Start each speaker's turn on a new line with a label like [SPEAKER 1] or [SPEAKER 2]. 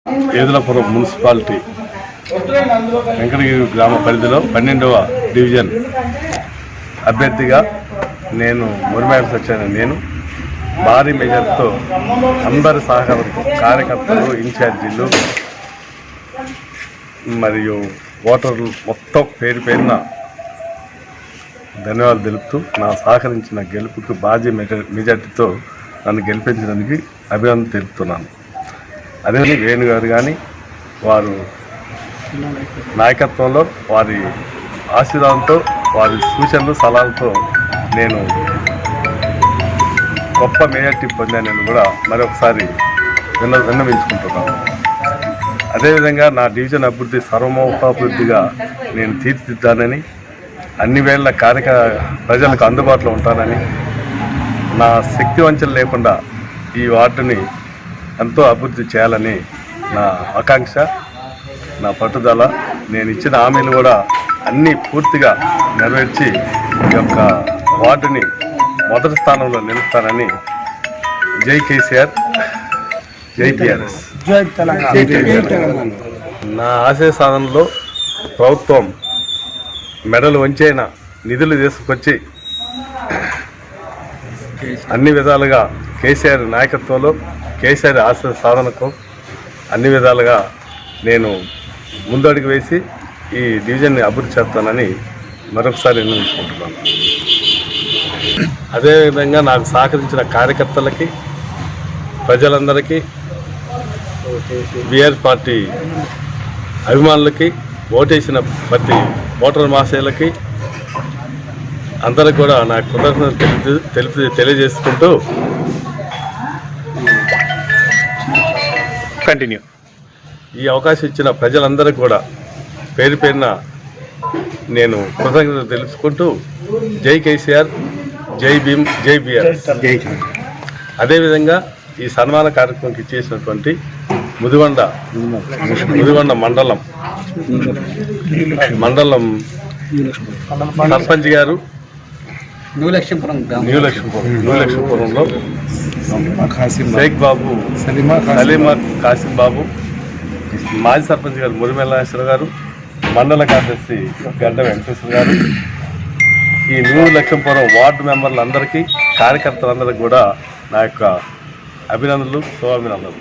[SPEAKER 1] ఏదులపురం municipality Venkatagiri గ్రామ పరిధిలో 12వ division అభ్యర్థిగా నేను మురిమేల వచ్చాను. నేను భారీ మెజార్టీతో అందరి సహకారంతో కార్యకర్తలు, ఇన్ఛార్జీలు మరియు ఓటర్లు మొత్తం పేరు పేరున ధన్యవాదాలు తెలుపుతూ నా సహకరించిన గెలుపుకు భారీ మెజార్టీతో నన్ను గెలిపించడానికి అభినందన తెలుపుతున్నాను. అదే వేణు గారు కానీ వారు నాయకత్వంలో, వారి ఆశీర్వాదంతో, వారి సూచనలు సలహాలతో నేను గొప్ప మెజార్టీ పొందానని కూడా మరొకసారి విన్నవించుకుంటున్నాను. అదేవిధంగా నా డివిజన్ అభివృద్ధి సర్వమోహాభివృద్ధిగా నేను తీర్చిదిద్దానని, అన్ని వేళ ప్రజలకు అందుబాటులో ఉంటానని, నా శక్తి వంచన లేకుండా ఈ వార్డుని ఎంతో అభివృద్ధి చేయాలని నా ఆకాంక్ష, నా పట్టుదల. నేను ఇచ్చిన హామీలు కూడా అన్నీ పూర్తిగా నెరవేర్చి ఈ యొక్క వార్డుని మొదటి స్థానంలో నిలుపుతానని. జై కేసీఆర్, జై టీఆర్ఎస్. నా ఆశయ సాధనలో ప్రభుత్వం మెడలు వంచైన నిధులు తీసుకొచ్చి అన్ని విధాలుగా కేసీఆర్ నాయకత్వంలో, కేసీఆర్ ఆశయ సాధనకు అన్ని విధాలుగా నేను ముందడుగు వేసి ఈ డివిజన్ని అభివృద్ధి చేస్తానని మరొకసారి నిర్ణయించుకుంటున్నాను. అదేవిధంగా నాకు సహకరించిన కార్యకర్తలకి, ప్రజలందరికీ, బీఆర్ పార్టీ అభిమానులకి, ఓటేసిన ప్రతి ఓటర్ మహాశయులకి అందరికి కూడా నా కృతజ్ఞతలు తెలియజేసుకుంటూ కంటిన్యూ ఈ అవకాశం ఇచ్చిన ప్రజలందరికీ కూడా పేరు పేరున నేను కృతజ్ఞతలు తెలుసుకుంటూ జై కేసీఆర్, జై భీమ్, జై బీఆర్ఎస్. అదేవిధంగా ఈ సన్మాన కార్యక్రమంకి చేసినటువంటి ముదిగొండ మండలం సర్పంచ్ గారు, న్యూ లక్ష్మీపురంలో షేక్ బాబు, సలీమా కాసిం బాబు, మాజీ సర్పంచ్ గారు మురిమెల్లేశ్వర గారు, మండల కార్యదర్శి గడ్డ వెంకటేశ్వర గారు, ఈ న్యూ లక్ష్మీపురం వార్డు మెంబర్లందరికీ, కార్యకర్తలందరికీ కూడా నా యొక్క అభినందనలు, శుభాభినందనలు.